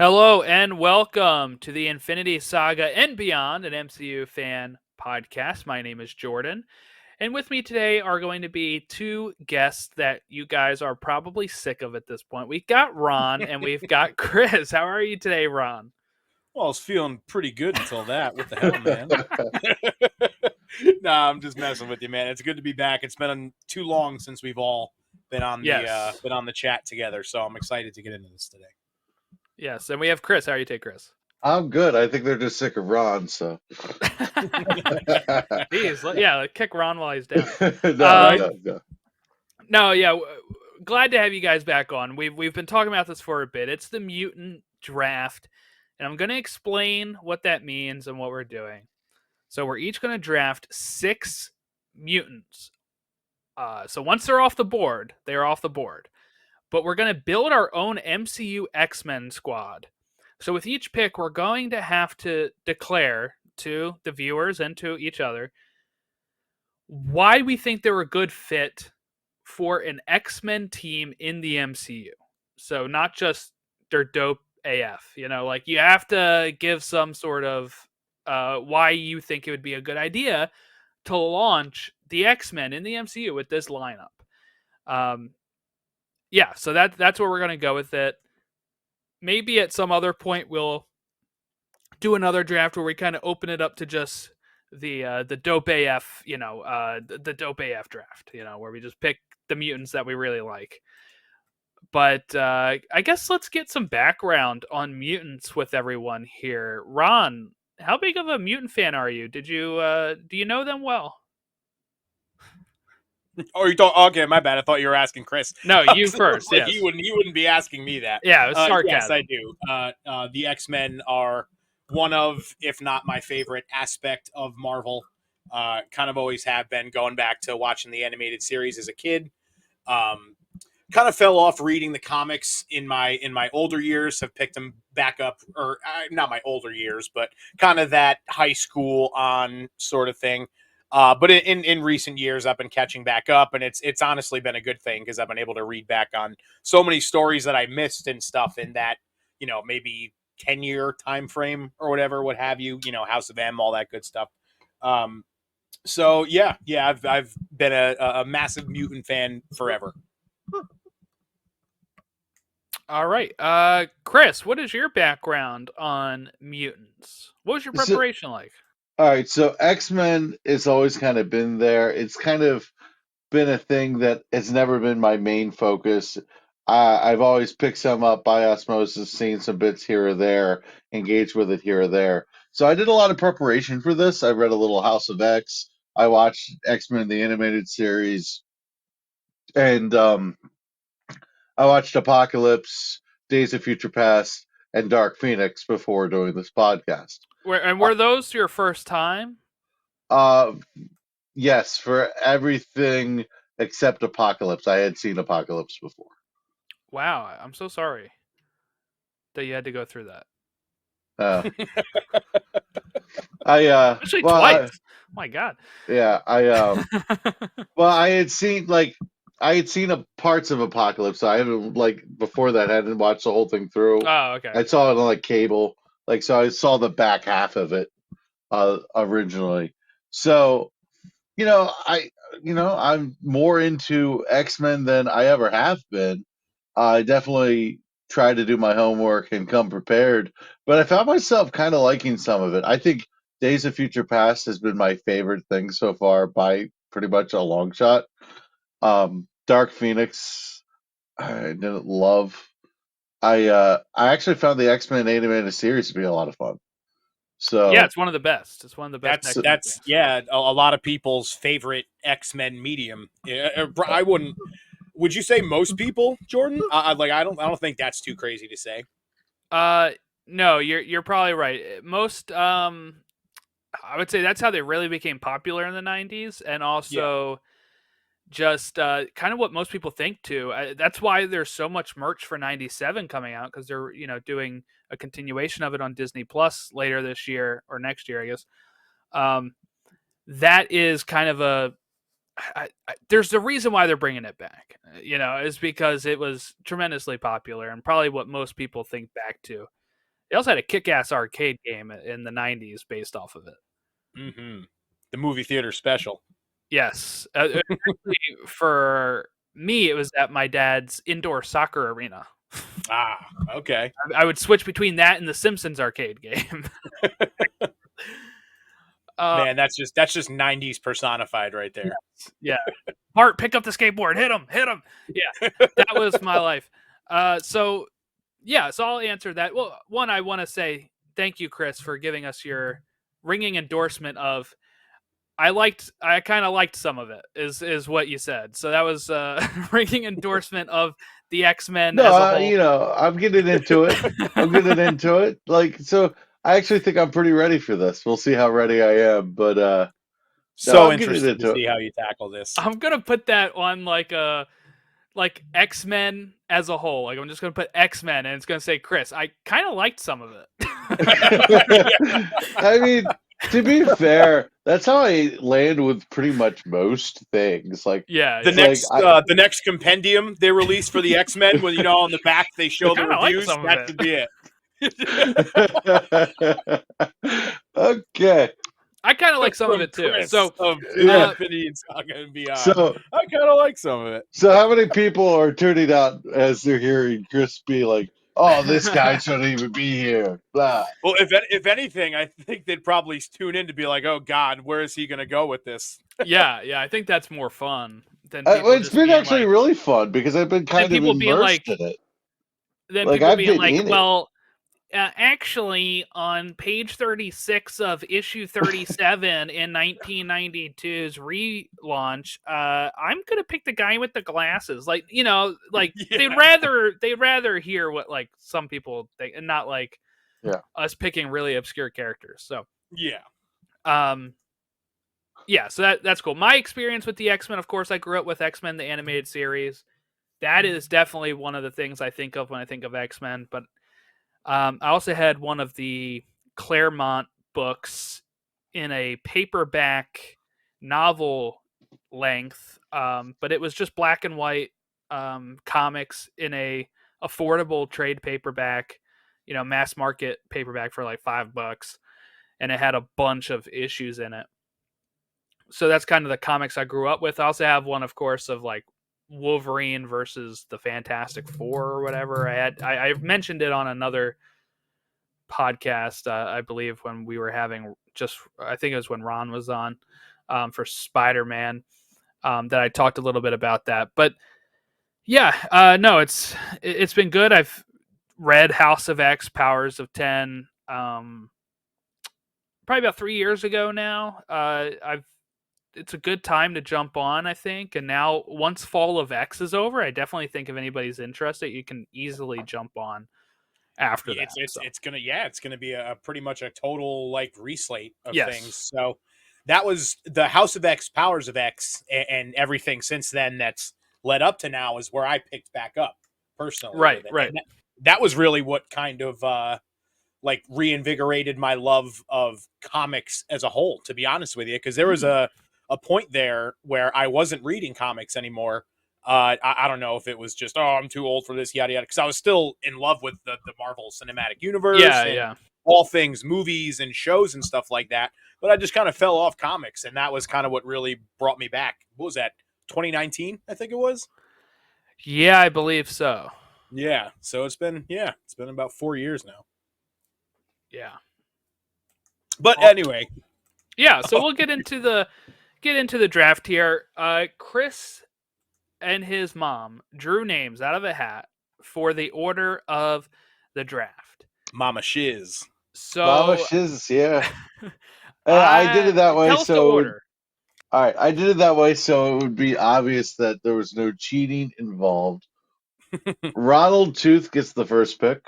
Hello and welcome to the Infinity Saga and Beyond, an MCU fan podcast. My name is Jordan, and with me today are going to be two guests that you guys are probably sick of at this point. We've got Ron and we've got Chris. How are you today, Ron? Well, I was feeling pretty good until that. What the hell, man? Nah, I'm just messing with you, man. It's good to be back. It's been too long since we've all been on Yes. the chat together, so I'm excited to get into this today. Yes, and we have Chris. How are you today, Chris? I'm good. I think they're just sick of Ron, so. Yeah, kick Ron while he's down. No. No, yeah, glad to have you guys back on. We've been talking about this for a bit. It's the Mutant Draft, and I'm going to explain what that means and what we're doing. So we're each going to draft 6 mutants. So once they're off the board, they're off the board. But we're going to build our own MCU X-Men squad. So with each pick, we're going to have to declare to the viewers and to each other why we think they're a good fit for an X-Men team in the MCU. So not just they're dope AF, like you have to give some sort of why you think it would be a good idea to launch the X-Men in the MCU with this lineup. Yeah, so that's where we're going to go with it. Maybe at some other point we'll do another draft where we kind of open it up to just the dope AF, the dope AF draft, where we just pick the mutants that we really like. But I guess let's get some background on mutants with everyone here. Ron, how big of a mutant fan are you? Do you know them well? Oh, you thought? Okay, my bad. I thought you were asking Chris. No, you first. Like yes. you wouldn't be asking me that. Yeah, it was sarcasm. Yes, I do. The X-Men are one of, if not my favorite aspect of Marvel. Kind of always have been, going back to watching the animated series as a kid. Kind of fell off reading the comics in my older years. Have picked them back up, or not my older years, but kind of that high school on sort of thing. But in recent years, I've been catching back up, and it's honestly been a good thing because I've been able to read back on so many stories that I missed and stuff in that, maybe 10-year time frame or whatever, what have you, House of M, all that good stuff. So yeah, I've been a massive Mutant fan forever. All right. Chris, what is your background on mutants? What was your preparation like? All right, so X-Men has always kind of been there. It's kind of been a thing that has never been my main focus. I've always picked some up by osmosis, seen some bits here or there, engaged with it here or there. So I did a lot of preparation for this. I read a little House of X. I watched X-Men the animated series, and I watched Apocalypse, Days of Future Past, and Dark Phoenix before doing this podcast. Were those your first time? Yes, for everything except Apocalypse. I had seen Apocalypse before. Wow, I'm so sorry that you had to go through that. Actually, twice. Oh my God. Yeah, well, I had seen parts of Apocalypse. I haven't before that. I hadn't watched the whole thing through. Oh, okay. I saw it on cable. So I saw the back half of it originally. So I'm more into X-Men than I ever have been. I definitely try to do my homework and come prepared, but I found myself kind of liking some of it. I think Days of Future Past has been my favorite thing so far by pretty much a long shot. Dark Phoenix, I didn't love. I actually found the X-Men animated series to be a lot of fun. So yeah, it's one of the best. It's one of the best. That's a lot of people's favorite X-Men medium. I wouldn't. Would you say most people, Jordan? I don't think that's too crazy to say. No, you're probably right. Most I would say that's how they really became popular in the 90s, and also just kind of what most people think too. That's why there's so much merch for 97 coming out, because they're doing a continuation of it on Disney Plus later this year or next year, I guess. That is kind of there's a reason why they're bringing it back, is because it was tremendously popular and probably what most people think back to. They also had a kick-ass arcade game in the 90s based off of it. Mm-hmm. The movie theater special. Yes. Actually, for me, it was at my dad's indoor soccer arena. Ah, okay. I would switch between that and the Simpsons arcade game. Man, that's just 90s personified right there. Yeah. Bart, pick up the skateboard. Hit him. Yeah, that was my life. So I'll answer that. Well, one, I want to say thank you, Chris, for giving us your ringing endorsement of I kind of liked some of it is what you said. So that was ringing endorsement of the X-Men as a whole. I'm getting into it. Like, so I actually think I'm pretty ready for this. We'll see how ready I am, but so I'm getting interested to into see it. how you tackle this. I'm gonna put that on like X-Men as a whole. Like I'm just gonna put X-Men and it's gonna say Chris. I kind of liked some of it. I mean, to be fair, that's how I land with pretty much most things. Like the next compendium they release for the X-Men, when on the back they show the reviews. That could be it. Okay. I kind of like some of it too. Chris so of Infinity Saga and Beyond. So I kind of like some of it. So how many people are tuning out as they're hearing Chris be like, "Oh, this guy shouldn't even be here"? Blah. Well, if anything, I think they'd probably tune in to be like, "Oh God, where is he going to go with this?" Yeah, I think that's more fun than it's been actually really fun because I've been kind of immersed in it. Then people being like, "Well, actually, on page 36 of issue 37 in 1992's relaunch, I'm gonna pick the guy with the glasses." Like, they'd rather hear what like some people think, and not like us picking really obscure characters. So so that's cool. My experience with the X-Men, of course, I grew up with X-Men the animated series. That is definitely one of the things I think of when I think of X-Men, but I also had one of the Claremont books in a paperback novel length, but it was just black and white comics in a affordable trade paperback, mass market paperback for like $5, and it had a bunch of issues in it. So that's kind of the comics I grew up with. I also have one, of course, of like Wolverine versus the Fantastic Four or whatever. I mentioned it on another podcast, I believe, when we were having I think it was when Ron was on for Spider-Man, that I talked a little bit about that. But no, it's been good. I've read House of X, Powers of 10, probably about 3 years ago now. It's a good time to jump on, I think. And now, once Fall of X is over, I definitely think if anybody's interested, you can easily jump on after that. It's gonna be a pretty much a total like reslate of things. So that was the House of X, Powers of X, and everything since then that's led up to now is where I picked back up personally. Right. And that was really what kind of like reinvigorated my love of comics as a whole, to be honest with you, because there was a point there where I wasn't reading comics anymore. I don't know if it was just, I'm too old for this, yada, yada, because I was still in love with the Marvel Cinematic Universe and all things movies and shows and stuff like that. But I just kind of fell off comics, and that was kind of what really brought me back. What was that, 2019, I think it was? Yeah, I believe so. Yeah, so it's been about 4 years now. Yeah. But anyway. Yeah, so we'll get into the draft here. Chris and his mom drew names out of a hat for the order of the draft. Mama Shiz. So Mama Shiz, yeah. I did it that way. Tell us the order. All right, I did it that way so it would be obvious that there was no cheating involved. Ronald Tooth gets the first pick.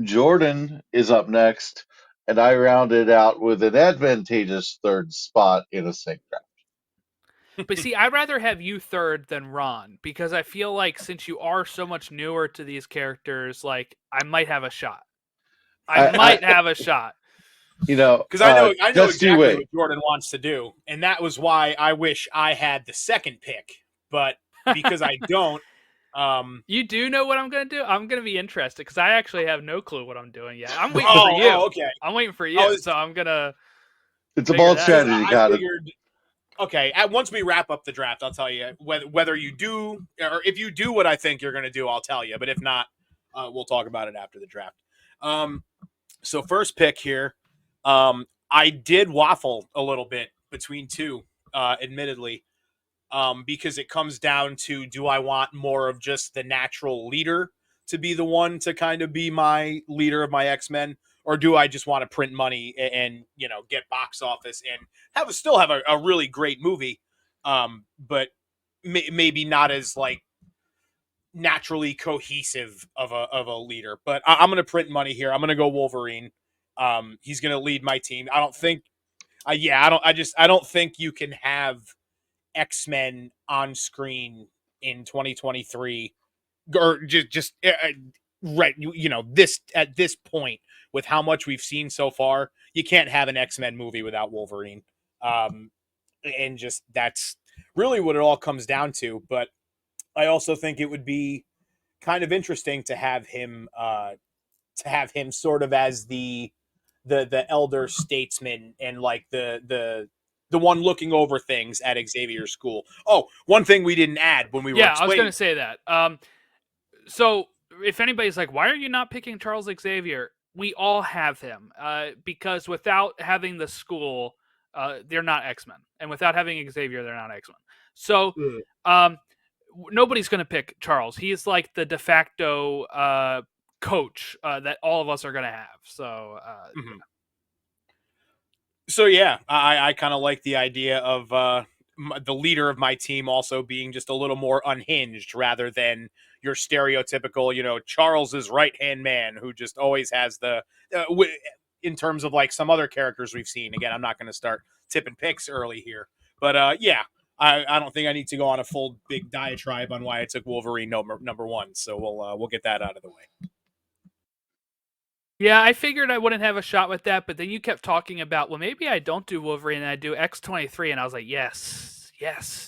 Jordan is up next, and I rounded out with an advantageous third spot in a sync draft. But see, I'd rather have you third than Ron, because I feel like since you are so much newer to these characters, like I might have a shot. I might have a shot. Because I know exactly what Jordan wants to do, and that was why I wish I had the second pick. But because I don't, You do know what I'm gonna do? I'm gonna be interested because I actually have no clue what I'm doing yet. I'm waiting for you. Okay. I'm waiting for you, so I'm gonna. It's a figure bold that strategy, out. I got it. figured. Okay, once we wrap up the draft, I'll tell you whether you do or if you do what I think you're going to do. I'll tell you, but if not, we'll talk about it after the draft. So first pick here, I did waffle a little bit between two, admittedly, because it comes down to do I want more of just the natural leader to be the one to kind of be my leader of my X-Men, or do I just want to print money and get box office and still have a really great movie, but maybe not as like naturally cohesive of a leader. But I'm going to print money here. I'm going to go Wolverine. He's going to lead my team. I don't think. I don't think you can have X-Men on screen in 2023 or just right this at this point with how much we've seen so far. You can't have an X-Men movie without Wolverine. And just that's really what it all comes down to. But I also think it would be kind of interesting to have him sort of as the elder statesman and like the one looking over things at Xavier's school. Oh, one thing we didn't add when we were Yeah, I was explaining. gonna say that. So if anybody's like, why are you not picking Charles Xavier? We all have him because without having the school, they're not X-Men, and without having Xavier, they're not X-Men. So nobody's going to pick Charles. He's like the de facto coach that all of us are going to have. So Mm-hmm. So yeah, I kind of like the idea of the leader of my team also being just a little more unhinged rather than your stereotypical, Charles's right hand man who just always has the. In terms of like some other characters we've seen. Again, I'm not going to start tipping picks early here, but yeah, I don't think I need to go on a full big diatribe on why I took Wolverine number one. So we'll get that out of the way. yeah, I figured I wouldn't have a shot with that, but then you kept talking about, well, maybe I don't do Wolverine and I do X-23, and I was like, yes,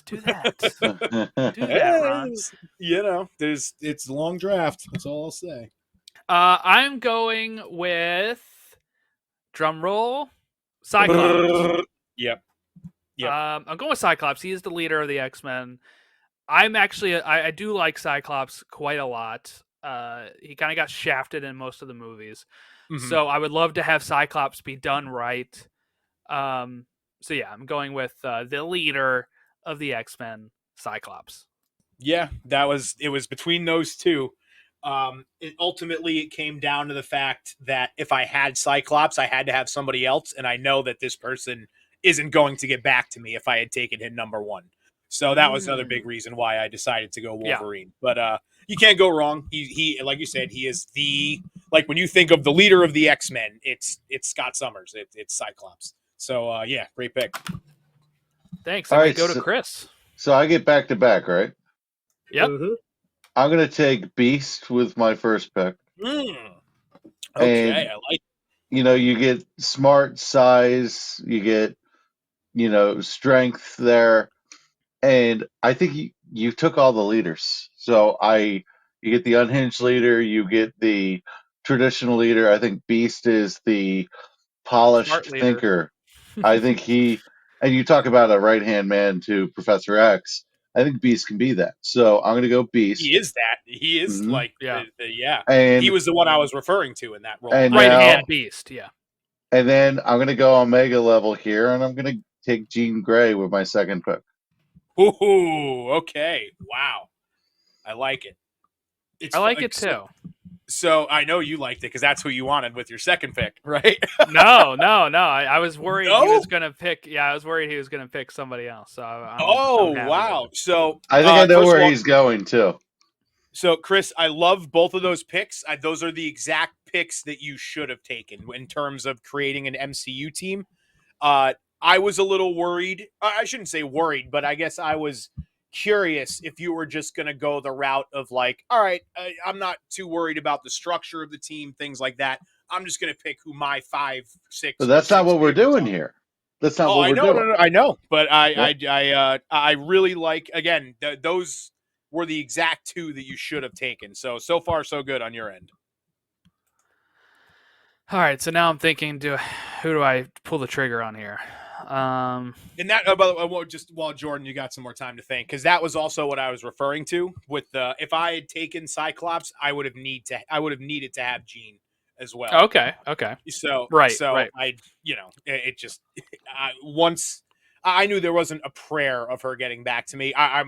do that. Do that, Ron. It's a long draft. That's all I'll say. I'm going with drumroll Cyclops. Yep. I'm going with Cyclops. He is the leader of the X-Men. I'm actually I do like Cyclops quite a lot. He kind of got shafted in most of the movies, so I would love to have Cyclops be done right. So yeah, I'm going with the leader of the X-Men, Cyclops. Yeah, it was between those two. Ultimately, it came down to the fact that if I had Cyclops, I had to have somebody else, and I know that this person isn't going to get back to me if I had taken him number one. So that was another big reason why I decided to go Wolverine. Yeah. But you can't go wrong. He like you said, he is when you think of the leader of the X-Men, it's Scott Summers. It's Cyclops. So yeah, great pick. Thanks. All right, go to Chris. So I get back to back, right? Yep. Mm-hmm. I'm going to take Beast with my first pick. Okay, and, I like it. You get smart size, you get, strength there. And I think you took all the leaders. So you get the unhinged leader, you get the traditional leader. I think Beast is the polished thinker. I think and you talk about a right-hand man to Professor X. I think Beast can be that. So I'm going to go Beast. He is that. He is yeah. And he was the one I was referring to in that role. And right-hand Beast, yeah. And then I'm going to go Omega level here, and I'm going to take Jean Grey with my second pick. Ooh, okay. Wow. I like it. I like it too. So I know you liked it because that's who you wanted with your second pick, right? No. I was worried he was going to pick. Yeah, I was worried he was going to pick somebody else. So I'm wow. So I think I know where he's going too. So Chris, I love both of those picks. Those are the exact picks that you should have taken in terms of creating an MCU team. I was a little worried. I shouldn't say worried, but I guess I was curious if you were just going to go the route of like, all right, I'm not too worried about the structure of the team, things like that. I'm just going to pick who my 5, 6. But that's not what we're doing here. That's not what we're doing. No, I know, but I really like again those were the exact two that you should have taken. So far, so good on your end. All right, so now I'm thinking, who do I pull the trigger on here? And that, by the way, just while Jordan, you got some more time to think, because that was also what I was referring to with the. If I had taken Cyclops, I would have needed to have Jean as well. Okay. So Right. I, it just once I knew there wasn't a prayer of her getting back to me. I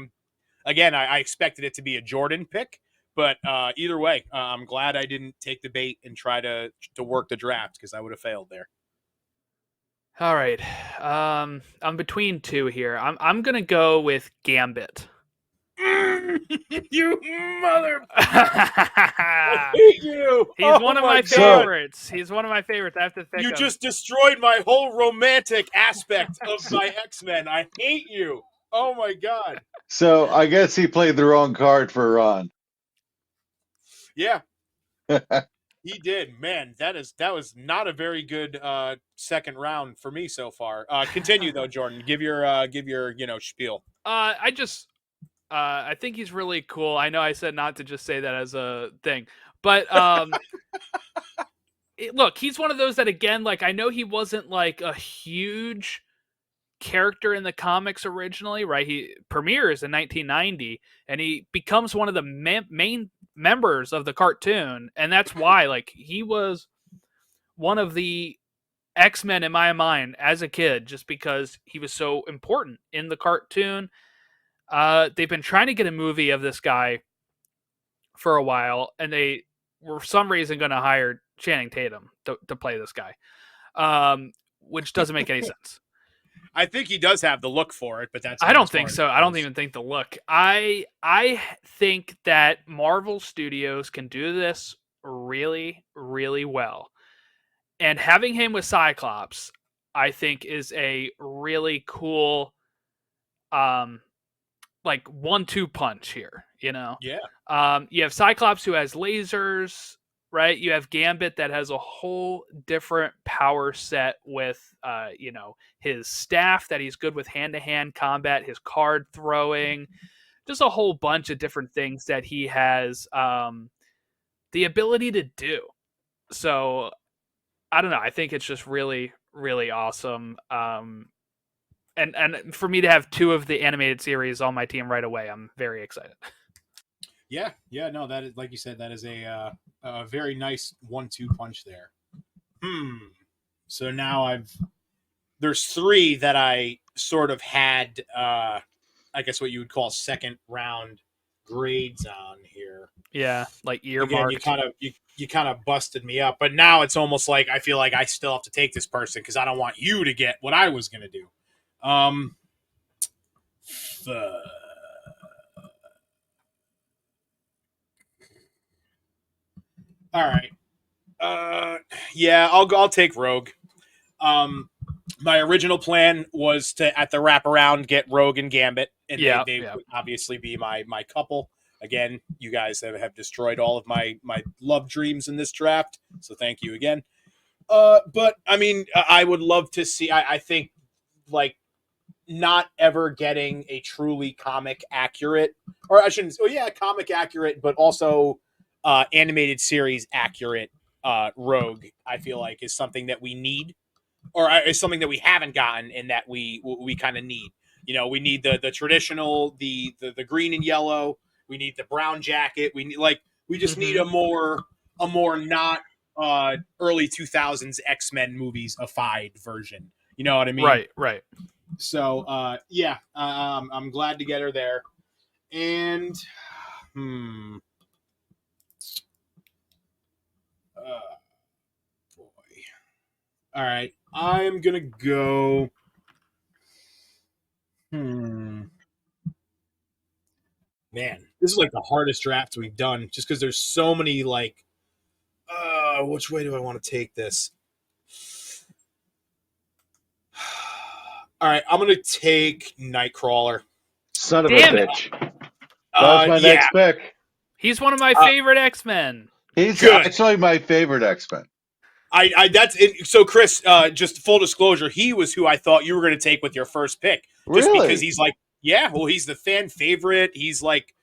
expected it to be a Jordan pick, but either way, I'm glad I didn't take the bait and try to work the draft because I would have failed there. All right. I'm between two here. I'm gonna go with Gambit. You mother! I hate you. He's one of my favorites. He's one of my favorites. I have to think. You just destroyed my whole romantic aspect of my X-Men. I hate you. Oh my god. So I guess he played the wrong card for Ron. Yeah. He did. Man, that was not a very good second round for me so far. Continue though, Jordan. Give your spiel. I think he's really cool. I know I said not to just say that as a thing, but look, he's one of those that, again, like, I know he wasn't like a huge character in the comics originally, right? He premieres in 1990 and he becomes one of the main members of the cartoon, and that's why, like, he was one of the X-Men in my mind as a kid, just because he was so important in the cartoon. They've been trying to get a movie of this guy for a while, and they were for some reason going to hire Channing Tatum to play this guy, which doesn't make any sense. I think he does have the look for it, but that's. I don't think so. I don't even think the look. I think that Marvel Studios can do this really, really well, and having him with Cyclops, I think, is a really cool, like 1-2 punch here. Yeah. You have Cyclops, who has lasers, right? You have Gambit, that has a whole different power set with, his staff, that he's good with hand-to-hand combat, his card throwing, just a whole bunch of different things that he has the ability to do. So I don't know. I think it's just really, really awesome. And for me to have two of the animated series on my team right away, I'm very excited. Yeah. No, that is, like you said, that is a very nice 1-2 punch there. So now there's three that I sort of had, I guess what you would call second round grades on here. Yeah, like earmarked. Again, you kind of busted me up, but now it's almost like I feel like I still have to take this person because I don't want you to get what I was going to do. All right. Yeah, I'll take Rogue. My original plan was to, at the wraparound, get Rogue and Gambit, and they would obviously be my couple. Again, you guys have destroyed all of my love dreams in this draft, so thank you again. But I mean, I would love to see. I think, like, not ever getting a truly comic accurate, or I shouldn't. Oh yeah, comic accurate, but also animated series accurate Rogue. I feel like is something that we need, or is something that we haven't gotten, and that we kind of need. We need the traditional, the green and yellow. We need the brown jacket. We just need a more not early 2000s X-Men movies-ified version. You know what I mean? Right. So, I'm glad to get her there. And, boy. All right. I'm going to go, Man, this is like the hardest draft we've done just because there's so many, like, which way do I want to take this? All right, I'm going to take Nightcrawler. Son of Damn a bitch. That was my next pick. He's one of my favorite X-Men. He's actually my favorite X-Men. So Chris, just full disclosure, he was who I thought you were going to take with your first pick. Just Really? because he's like, he's the fan favorite. He's like,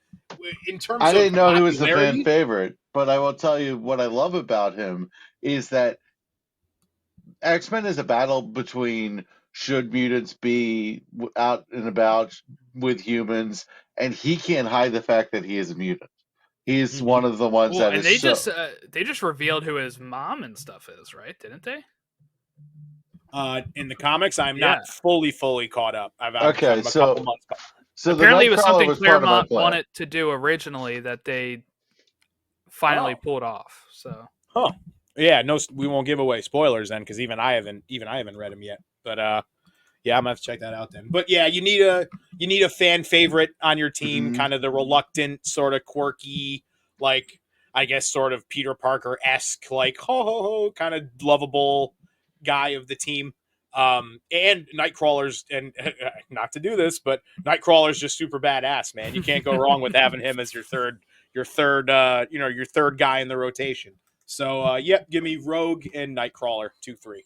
in terms I of didn't know he was the fan popularity, favorite, but I will tell you what I love about him is that X-Men is a battle between should mutants be out and about with humans, and he can't hide the fact that he is a mutant. He's Mhm. one of the ones Well, that and is so. they just revealed who his mom and stuff is, right? Didn't they? In the comics, I'm Yeah. not fully caught up. Okay, I'm a couple so months behind. the Apparently, it was Nightcrawler something was part of my Claremont plan. wanted to do originally that they finally Oh, pulled off. So huh. Yeah, no, we won't give away spoilers then, because even I haven't read them yet. But yeah, I'm gonna have to check that out then. But yeah, you need a fan favorite on your team, Mhm. kind of the reluctant, sort of quirky, like I guess sort of Peter Parker esque, like ho ho ho, kind of lovable guy of the team. And Nightcrawler's, and not to do this, but Nightcrawler's just super badass, man. You can't go wrong with having him as your third guy in the rotation. So yep, give me Rogue and Nightcrawler 2-3.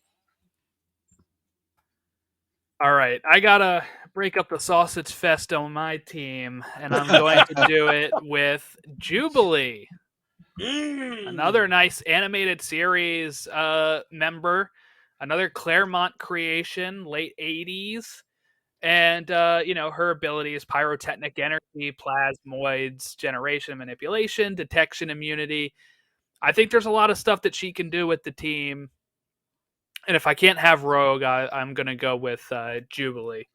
all right, I gotta break up the sausage fest on my team, and I'm going to do it with Jubilee, another nice animated series member, another Claremont creation, late '80s. And her abilities: pyrotechnic energy, plasmoids, generation, manipulation, detection, immunity. I think there's a lot of stuff that she can do with the team. And if I can't have Rogue, I'm going to go with Jubilee.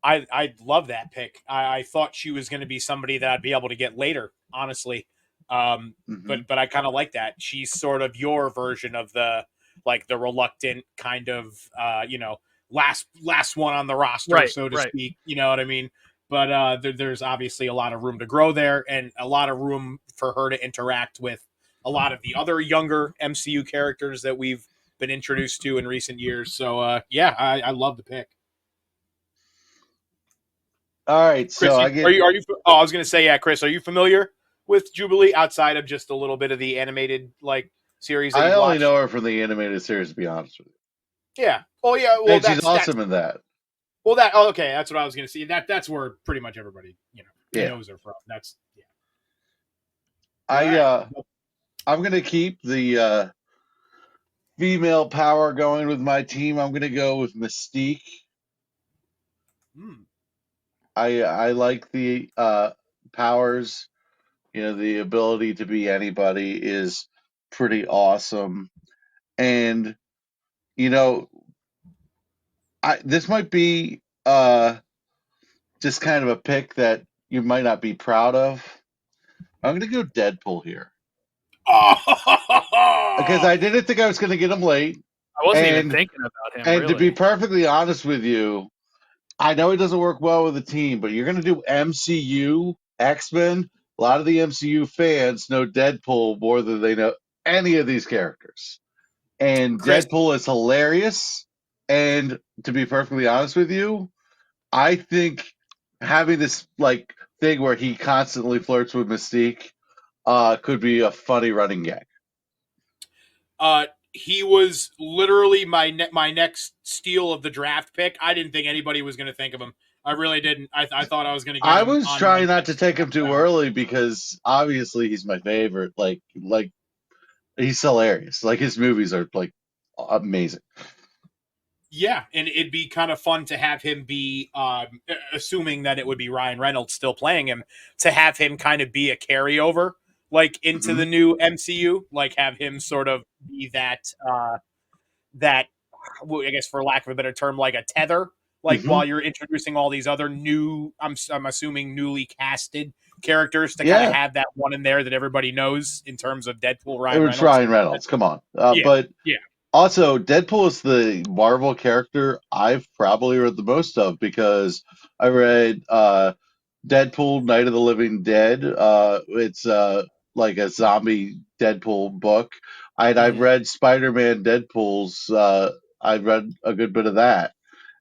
I love that pick. I thought she was going to be somebody that I'd be able to get later, honestly. Mhm. But I kind of like that. She's sort of your version of the reluctant kind of last one on the roster, Right, so to right. speak. You know what I mean? But there's obviously a lot of room to grow there, and a lot of room for her to interact with a lot of the other younger MCU characters that we've been introduced to in recent years. So yeah, I love the pick. All right, so Chris, I get. are you? Oh, I was going to say, yeah, Chris, are you familiar with Jubilee outside of just a little bit of the animated series that I you've only watched? know her from the animated series, to be honest with Yeah. Oh, yeah. you, Well, and she's that's awesome in that. well that. Oh, okay, that's what I was going to say. That's where pretty much everybody Yeah, knows her from. That's yeah. All I right. I'm gonna keep the female power going with my team. I'm gonna go with Mystique. Hmm. I like the powers. The ability to be anybody is pretty awesome. And you know, I this might be just kind of a pick that you might not be proud of. I'm gonna go Deadpool here because Oh, I didn't think I was gonna get him late, I wasn't even and thinking about him, and to be really. perfectly honest with you, I know it doesn't work well with the team, but you're gonna do MCU X-Men. A lot of the MCU fans know Deadpool more than they know any of these characters. And Chris. Deadpool is hilarious. And to be perfectly honest with you, I think having this thing where he constantly flirts with Mystique could be a funny running gag. He was literally my next steal of the draft pick. I didn't think anybody was going to think of him. I really didn't. I thought I was going to get I him was on my trying not to next take him next too round. early because obviously he's my favorite. Like he's hilarious. Like his movies are amazing. Yeah, and it'd be kind of fun to have him be, assuming that it would be Ryan Reynolds still playing him, to have him kind of be a carryover, into Hmm. the new MCU, have him sort of be that, I guess for lack of a better term, like a tether, Hmm. while you're introducing all these other new, I'm assuming newly casted characters to kind of Yeah, have that one in there that everybody knows in terms of Deadpool, it Ryan was Reynolds. Ryan Reynolds. Come on, Yeah, but yeah. also Deadpool is the Marvel character I've probably read the most of because I read Deadpool: Night of the Living Dead. It's like a zombie Deadpool book. I've Mhm. read Spider-Man Deadpool's. I've read a good bit of that,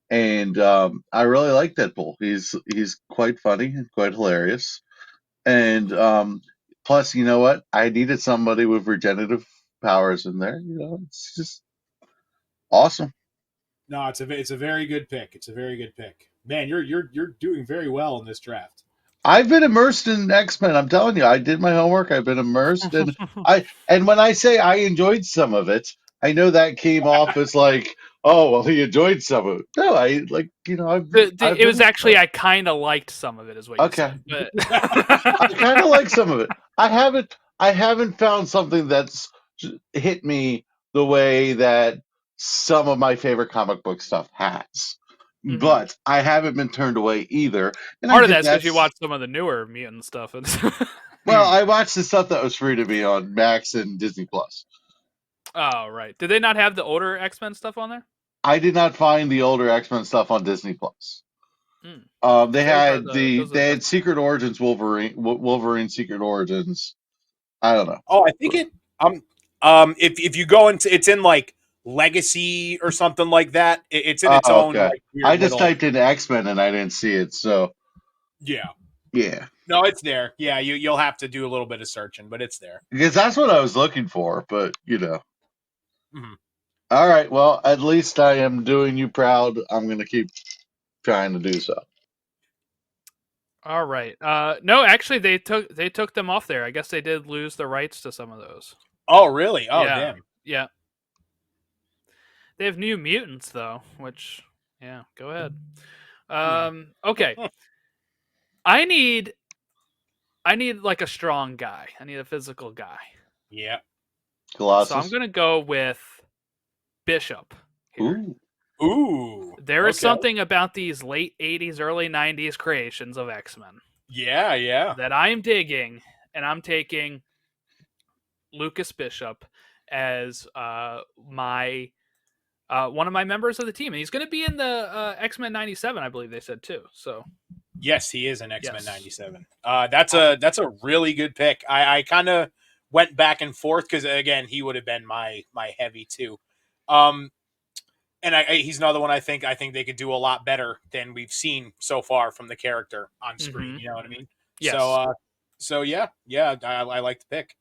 and I really like Deadpool. He's quite funny and quite hilarious. And plus, you know what? I needed somebody with regenerative powers in there. It's just awesome. No, it's a very good pick. It's a very good pick. Man, you're doing very well in this draft. I've been immersed in X-Men. I'm telling you, I did my homework. I've been immersed, and when I say I enjoyed some of it, I know that came off as like, oh well, he enjoyed some of it. No, I like I've It was been actually I kind of liked some of it, is what you okay. said. But I kind of like some of it. I haven't found something that's hit me the way that some of my favorite comic book stuff has. Mhm. But I haven't been turned away either, and I Part of think that's because you that's watched some of the newer mutant stuff. And well. I watched the stuff that was free to me on Max and Disney Plus. oh right, did they not have the older X-Men stuff on there? I did not find the older X-Men stuff on Disney Plus. They Because had those are they the had best. Secret Origins Wolverine Secret Origins. I don't know. Oh, I think it. If you go into, it's in like Legacy or something like that. It's in Oh, its own okay. like I weird just little. typed in X-Men and I didn't see it, so Yeah. yeah. No, it's there. Yeah, you'll have to do a little bit of searching, but it's there. Because that's what I was looking for, but Mhm. All right, well, at least I am doing you proud. I'm gonna keep trying to do so. All right. No, actually, they took them off there. I guess they did lose the rights to some of those. Oh, really? Oh, Yeah, damn. yeah. They have New Mutants though, which yeah, go ahead. Yeah. Okay. I need I need like a strong guy. I need a physical guy. Yeah. So I'm Colossus. gonna go with Bishop here. Ooh. Ooh. There is Okay. something about these late '80s, early '90s creations of X-Men Yeah. Yeah. that I'm digging, and I'm taking Lucas Bishop as my one of my members of the team, and he's going to be in the X-Men '97, I believe they said too. So Yes, he is an X-Men yes, '97. That's a really good pick. I kind of went back and forth because again, he would have been my heavy too. Um, and he's another one I think they could do a lot better than we've seen so far from the character on screen. mm-hmm. You know what I mean? So Yes. yeah, I like the pick.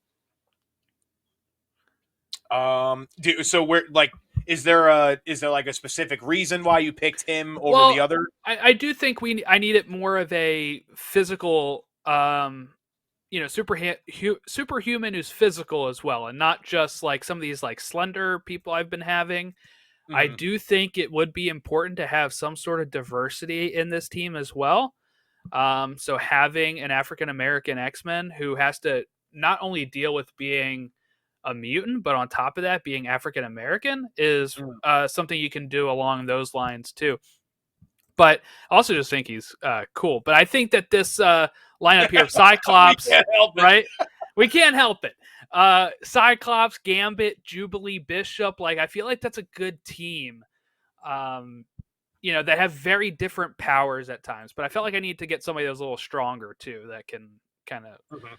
So where like is there like a specific reason why you picked him over the Well, other? I do think I need it more of a physical, superhuman who's physical as well, and not just like some of these like slender people I've been having. I Mhm. do think it would be important to have some sort of diversity in this team as well. So having an African American X-Men who has to not only deal with being a mutant, but on top of that, being African American is Mm. something you can do along those lines too. But I also just think he's cool. But I think that this lineup here of We Cyclops, can't help it. right? We can't help it. Cyclops, Gambit, Jubilee, Bishop. Like I feel like that's a good team. Um, that have very different powers at times. But I felt like I need to get somebody that's a little stronger too, that can kind of Mhm.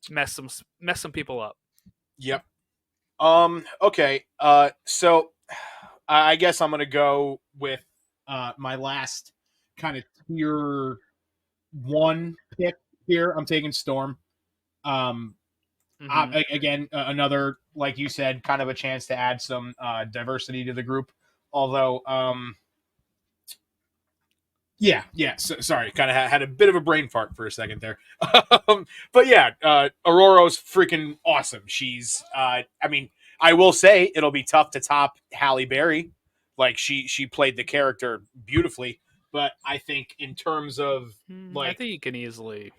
mess some people up. Yep. Okay. So I guess I'm gonna go with my last kind of tier one pick here. I'm taking Storm. Um, Mm-hmm. again, another like you said, kind of a chance to add some diversity to the group. Although, yeah. Sorry, kind of had a bit of a brain fart for a second there. But yeah, Aurora's freaking awesome. She's, I mean, I will say it'll be tough to top Halle Berry. Like she played the character beautifully, but I think in terms of I like, think you can easily.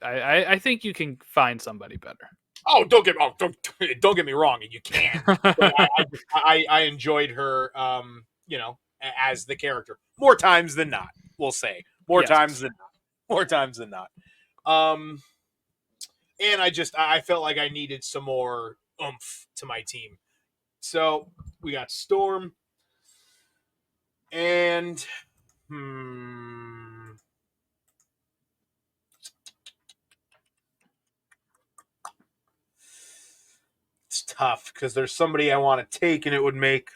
I think you can find somebody better. oh, don't get me wrong, you can, but I enjoyed her, as the character more times than not. We'll say more times Yes. than more times than not. Um, and I felt like I needed some more oomph to my team. So we got Storm and it's tough because there's somebody I want to take and it would make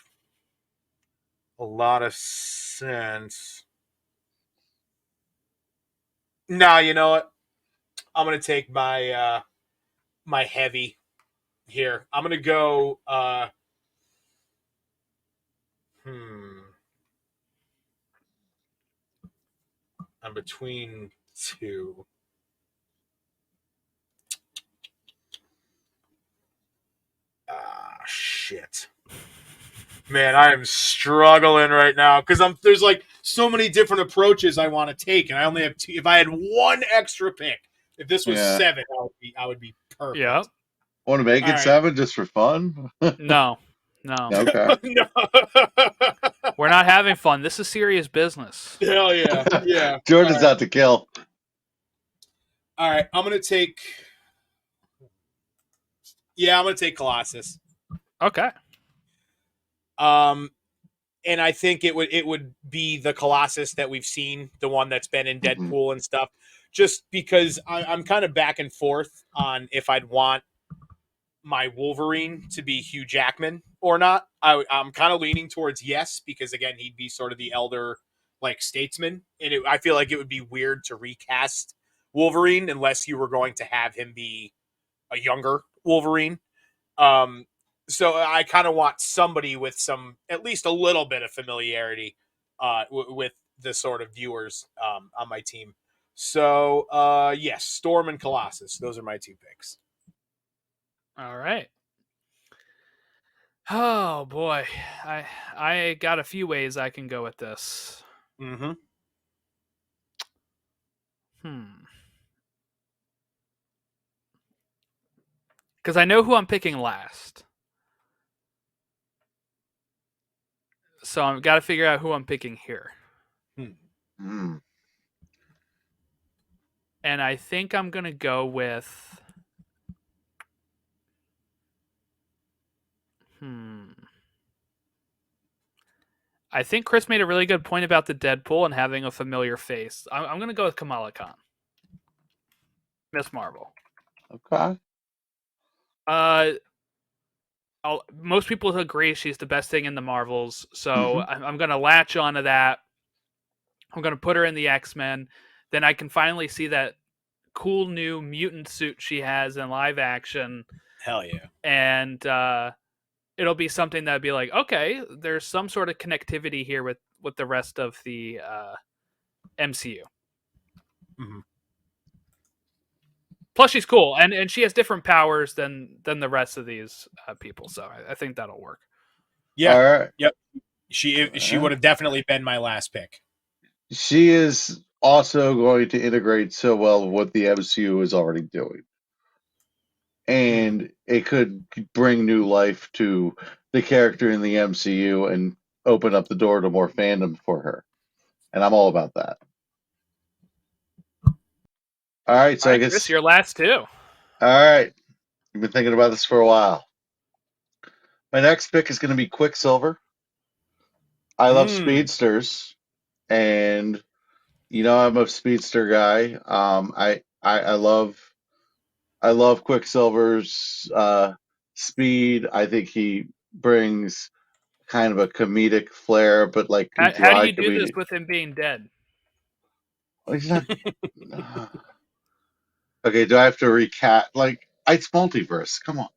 a lot of sense. Nah, you know what? I'm gonna take my heavy here. I'm gonna go. Hmm. I'm between 2. Ah, shit. Man, I am struggling right now because there's like so many different approaches I want to take, and I only have 2. If I had one extra pick, if this was Yeah. 7, I would be perfect. Yep. Want to make All it right. 7 just for fun? No. Okay. No. We're not having fun. This is serious business. Hell yeah. Yeah. Jordan's All right. out to kill. All right. I'm gonna take. Yeah, I'm gonna take Colossus. Okay. And I think it would be the Colossus that we've seen, the one that's been in Mhm. Deadpool and stuff. Just because I'm kind of back and forth on if I'd want my Wolverine to be Hugh Jackman or not. I'm kind of leaning towards yes, because again, he'd be sort of the elder, like, statesman, and I feel like it would be weird to recast Wolverine unless you were going to have him be a younger Wolverine. Um, so I kind of want somebody with some, at least a little bit of familiarity with the sort of viewers on my team. So yes, Storm and Colossus. Those are my 2 picks. All right. Oh boy. I got a few ways I can go with this. Mm-hmm. Because I know who I'm picking last. So I've got to figure out who I'm picking here. Mm. And I think I'm going to go with. I think Chris made a really good point about the Deadpool and having a familiar face. I'm going to go with Kamala Khan. Miss Marvel. Okay. Most people agree she's the best thing in the Marvels, so Mhm. I'm going to latch onto that. I'm going to put her in the X-Men. Then I can finally see that cool new mutant suit she has in live action. Hell yeah. And it'll be something that'd be like, okay, there's some sort of connectivity here with the rest of the MCU. Mm-hmm. Plus, she's cool, and she has different powers than the rest of these people. So I think that'll work. Yeah. All right. Yep. She would have definitely been my last pick. She is also going to integrate so well with what the MCU is already doing. And it could bring new life to the character in the MCU and open up the door to more fandom for her. And I'm all about that. All right, so All I right, Chris, guess. your last 2. All right. You've been thinking about this for a while. My next pick is going to be Quicksilver. I love speedsters, and I'm a speedster guy. I love Quicksilver's speed. I think he brings kind of a comedic flair, but like How do dry you do this comedic. with him being dead? Well, he's not. Okay, do I have to recap? Like, it's multiverse. Come on.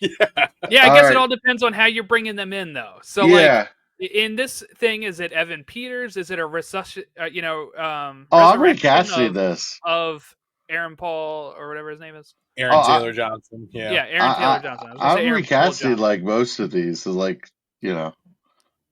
Yeah, I All guess it right. all depends on how you're bringing them in, though. So, like, Yeah. in this thing, is it Evan Peters? Is it a Oh, I'm resurrection recasting this. of Aaron Paul or whatever his name is? Aaron Oh, Taylor Johnson. Yeah. Yeah, Aaron Taylor Johnson. I was gonna say I'm Aaron Paul recasting Johnson. like most of these. So like,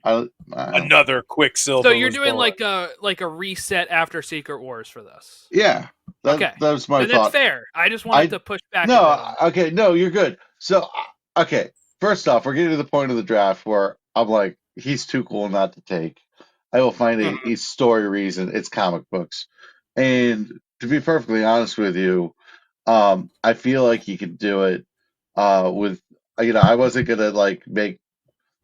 I Another Quicksilver. So you're was doing born. like a reset after Secret Wars for this. yeah. Okay, That was my then that's thought. fair. I just wanted to push back a bit No, on that. okay, no, you're good. So, okay, first off, we're getting to the point of the draft where I'm like, he's too cool not to take. I will find a story reason. It's comic books, and to be perfectly honest with you, I feel like you could do it with. I wasn't gonna like make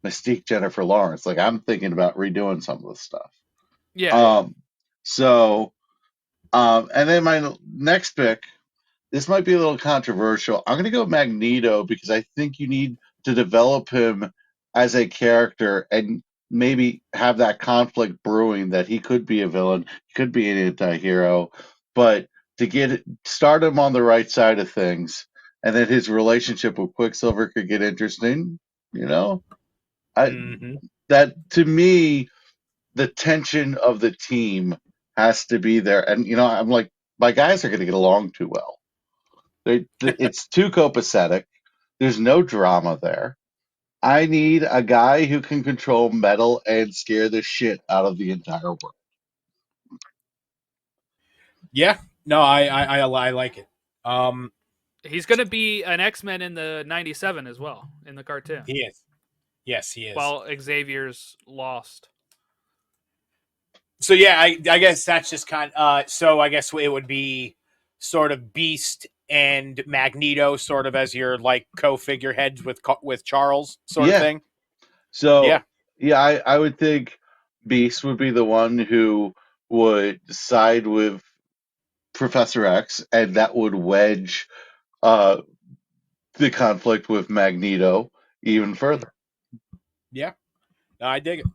Mystique Jennifer Lawrence. Like, I'm thinking about redoing some of this stuff. Yeah. So, and then my next pick. This might be a little controversial. I'm going to go Magneto because I think you need to develop him as a character and maybe have that conflict brewing that he could be a villain, he could be an anti-hero, but to start him on the right side of things, and then his relationship with Quicksilver could get interesting. You know, I that to me, the tension of the team has to be there. And I'm like, my guys are going to get along too well. It's too copacetic. There's no drama there. I need a guy who can control metal and scare the shit out of the entire world. Yeah, no, I like it. He's going to be an X-Men in the 97 as well, in the cartoon. He is. Yes, he is. While Xavier's lost. So yeah, I guess that's just kind of, so I guess it would be sort of Beast and Magneto sort of as your like co-figureheads with Charles sort of Yeah. thing. So, Yeah. I would think Beast would be the one who would side with Professor X, and that would wedge the conflict with Magneto even further. Yeah. No, I dig it.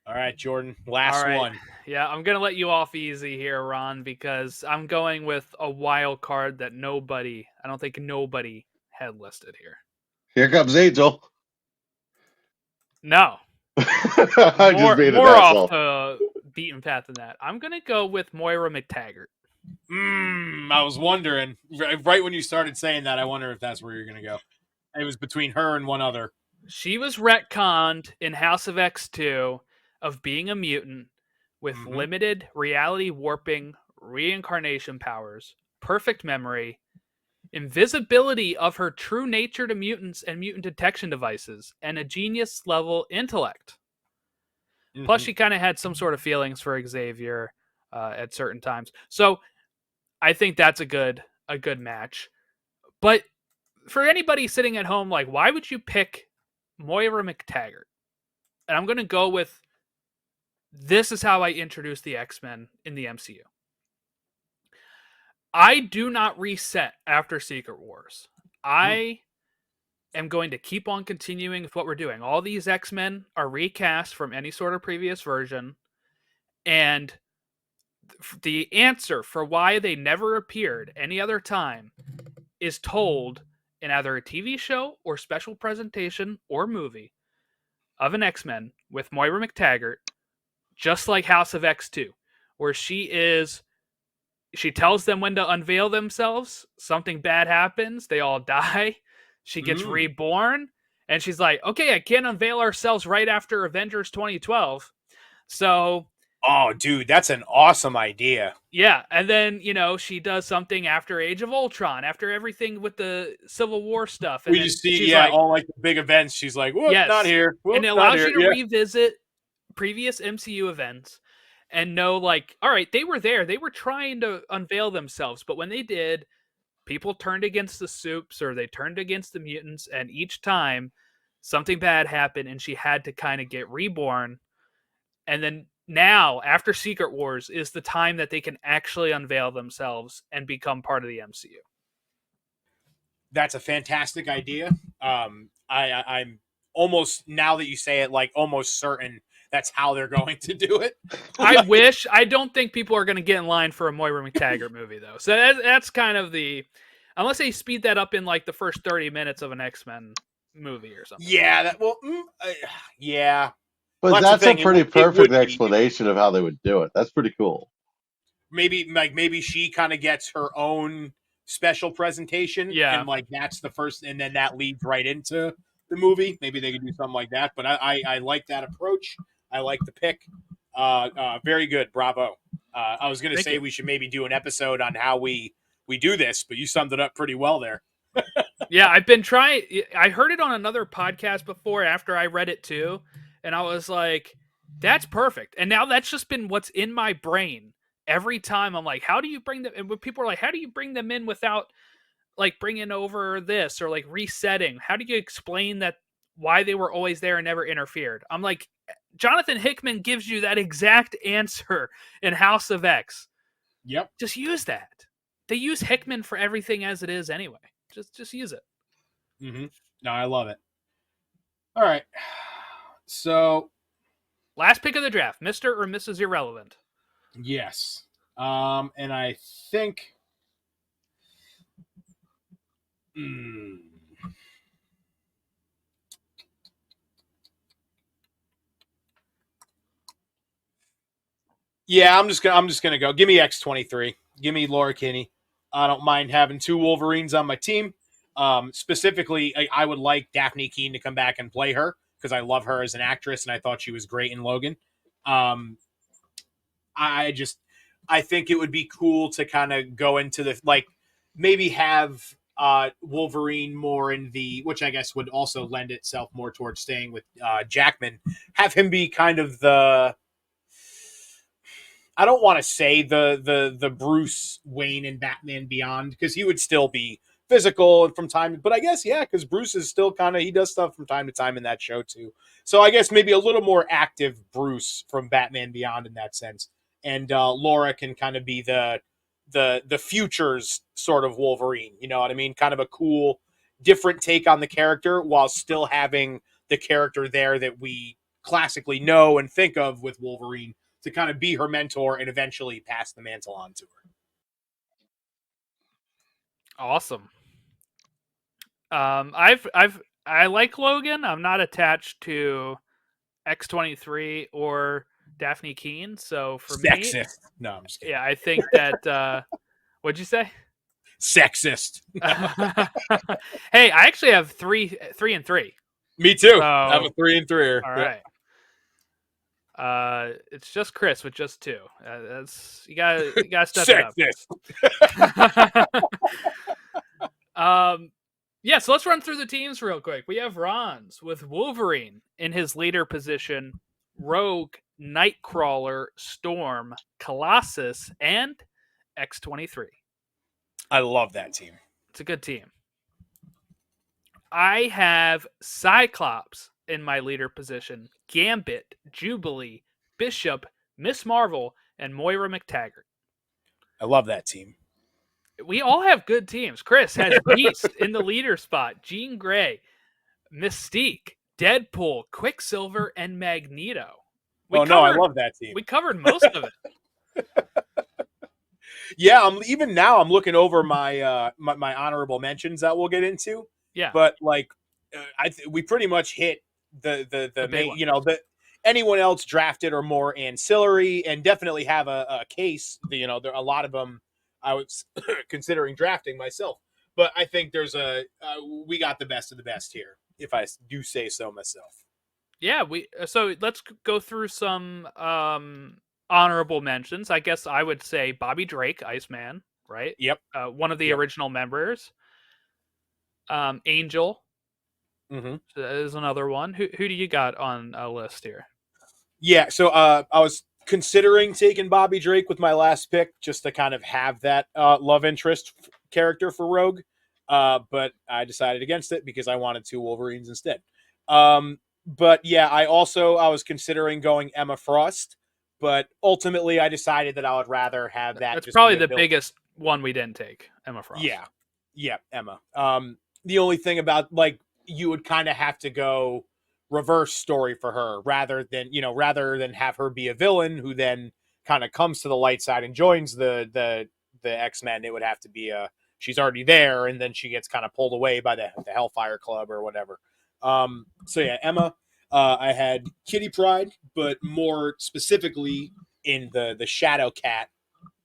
All right, Jordan, last All right. one. Yeah, I'm going to let you off easy here, Ron, because I'm going with a wild card that I don't think nobody had listed here. Here comes Angel. No. I just made an more off asshole. the beaten path than that. I'm going to go with Moira McTaggart. I was wondering, right when you started saying that, I wonder if that's where you're going to go. It was between her and one other. She was retconned in House of X2 of being a mutant with limited reality warping, reincarnation powers, perfect memory, invisibility of her true nature to mutants and mutant detection devices, and a genius level intellect. Plus, she kind of had some sort of feelings for Xavier at certain times. So I think that's a good match. But for anybody sitting at home, like, why would you pick Moira McTaggart? And I'm going to go with, this is how I introduced the X-Men in the MCU. I do not reset after Secret Wars. I am going to keep on continuing with what we're doing. All these X-Men are recast from any sort of previous version. And the answer for why they never appeared any other time is told in either a TV show or special presentation or movie of an X-Men with Moira McTaggart, just like House of X2, where she tells them when to unveil themselves, something bad happens, they all die, she gets reborn, and she's like, okay, I can't unveil ourselves right after Avengers 2012. So, oh, dude, that's an awesome idea. Yeah, and then, she does something after Age of Ultron, after everything with the Civil War stuff. And we just see, all like the big events. She's like, whoop, yes. not here. Whoop, and it allows you to revisit previous MCU events and know, like, all right, they were there. They were trying to unveil themselves. But when they did, people turned against the Supes or they turned against the mutants. And each time, something bad happened and she had to kind of get reborn. And then now, after Secret Wars, is the time that they can actually unveil themselves and become part of the MCU. That's a fantastic idea. I'm almost, now that you say it, like almost certain that's how they're going to do it. I wish. I don't think people are going to get in line for a Moira McTaggart movie, though. So that's kind of unless they speed that up in like the first 30 minutes of an X-Men movie or something. Yeah. Yeah. But that's a pretty perfect explanation of how they would do it. That's pretty cool. Maybe she kind of gets her own special presentation. Yeah. And like that's the first, and then that leads right into the movie. Maybe they could do something like that. But I like that approach. I like the pick. Very good. Bravo. I was going to say we should maybe do an episode on how we do this, but you summed it up pretty well there. Yeah, I've been trying. I heard it on another podcast before after I read it too. And I was like, that's perfect. And now that's just been what's in my brain. Every time I'm like, how do you bring them? And when people are like, how do you bring them in without like bringing over this or like resetting? How do you explain that why they were always there and never interfered? I'm like, Jonathan Hickman gives you that exact answer in House of X. Yep. Just use that. They use Hickman for everything as it is anyway. Just use it. No, I love it. All right. So, last pick of the draft, Mr. or Mrs. Irrelevant. Yes. And I think Yeah, I'm just gonna go. Give me X23. Give me Laura Kinney. I don't mind having 2 Wolverines on my team. Specifically, I would like Daphne Keene to come back and play her because I love her as an actress and I thought she was great in Logan. Um, I just I think it would be cool to kind of go into the like maybe have Wolverine more in the, which I guess would also lend itself more towards staying with Jackman. Have him be kind of the, I don't want to say the Bruce Wayne and Batman Beyond because he would still be physical and from time, but I guess yeah, because Bruce is still kind of, he does stuff from time to time in that show too. So I guess maybe a little more active Bruce from Batman Beyond in that sense, and Laura can kind of be the futures sort of Wolverine. You know what I mean? Kind of a cool, different take on the character while still having the character there that we classically know and think of with Wolverine to kind of be her mentor and eventually pass the mantle on to her. Awesome. I like Logan. I'm not attached to X23 or Daphne Keene, so for me, Sexist. No, I'm just kidding. yeah, I think that. What'd you say? Sexist. Hey, I actually have three and three. Me too. So, I'm a 3 and 3. all right. It's just Chris with just 2. That's you gotta step Sexist. it up. Yeah, so let's run through the teams real quick. We have Ron's with Wolverine in his leader position, Rogue, Nightcrawler, Storm, Colossus, and X23. I love that team. It's a good team. I have Cyclops in my leader position, Gambit, Jubilee, Bishop, Miss Marvel, and Moira McTaggart. I love that team. We all have good teams. Chris has Beast in the leader spot, Jean Grey, Mystique, Deadpool, Quicksilver, and Magneto. I love that team. We covered most of it. Yeah, even now I'm looking over my my honorable mentions that we'll get into. Yeah, but like we pretty much hit the main, you know, the anyone else drafted or more ancillary, and definitely have a case. You know, there are a lot of them I was considering drafting myself, but I think there's we got the best of the best here, if I do say so myself. Yeah, so let's go through some honorable mentions. I guess I would say Bobby Drake, Iceman, right? Yep. One of the original members. Angel. Mm-hmm. So that is another one. Who do you got on a list here? Yeah, so I was considering taking Bobby Drake with my last pick just to kind of have that love interest character for Rogue, but I decided against it because I wanted 2 Wolverines instead. But yeah, I was considering going Emma Frost, but ultimately I decided that I would rather have that. That's probably the biggest one we didn't take, Emma Frost. Yeah, Emma. The only thing about, like, you would kind of have to go reverse story for her rather than have her be a villain who then kind of comes to the light side and joins the X-Men. It would have to be she's already there and then she gets kind of pulled away by the Hellfire Club or whatever. So yeah, Emma. I had Kitty Pryde, but more specifically in the Shadow Cat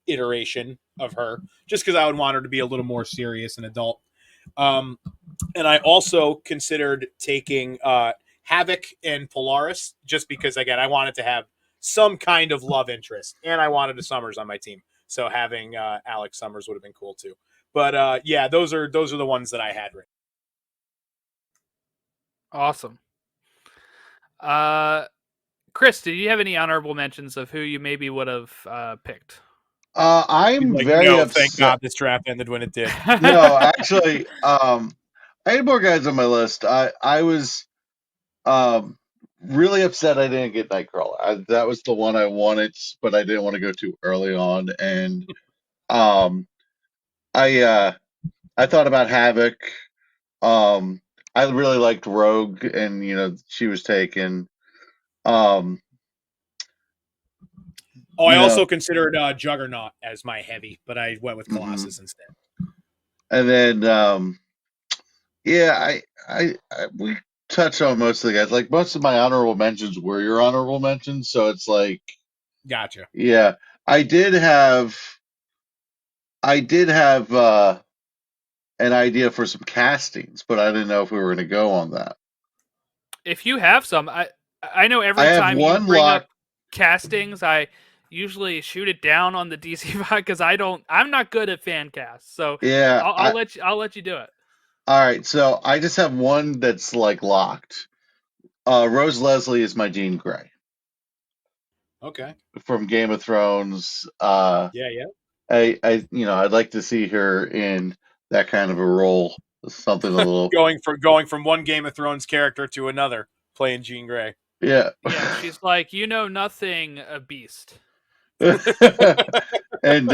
iteration of her, just because I would want her to be a little more serious and adult. And I also considered taking Havoc and Polaris, just because, again, I wanted to have some kind of love interest, and I wanted a Summers on my team, so having Alex Summers would have been cool too. But yeah, those are the ones that I had written. Awesome. Chris, did you have any honorable mentions of who you maybe would have picked? I'm very upset. Thank God this draft ended when it did. No, actually, I had more guys on my list. I was really upset I didn't get Nightcrawler. That was the one I wanted, but I didn't want to go too early on. And I thought about Havoc. I really liked Rogue, and she was taken. I also considered Juggernaut as my heavy, but I went with Colossus instead. And then, yeah, we touched on most of the guys. Like, most of my honorable mentions were your honorable mentions, so it's like, Gotcha. Yeah, I did have I did have an idea for some castings, but I didn't know if we were going to go on that. If you have some, I know I every have time you one bring lock. up castings, I usually shoot it down on the DC vibe because I'm not good at fan casts. So Yeah, I'll let you do it. all right. So I just have one that's like locked. Rose Leslie is my Jean Grey Okay. from Game of Thrones. Yeah, yeah. I'd like to see her in that kind of a role, something a little, Going from one Game of Thrones character to another, playing Jean Grey. yeah. Yeah, she's like, you know nothing, a beast. And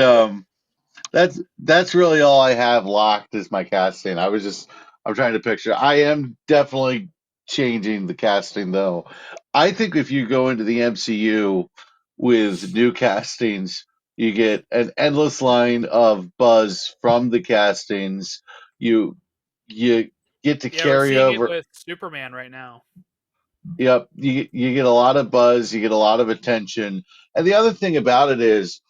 that's really all I have locked is my casting. I'm trying to picture. I am definitely changing the casting though. I think if you go into the MCU with new castings, you get an endless line of buzz from the castings. You get to Yeah, we're carry seeing it over. with Superman right now. Yep, you get a lot of buzz, you get a lot of attention. And the other thing about it is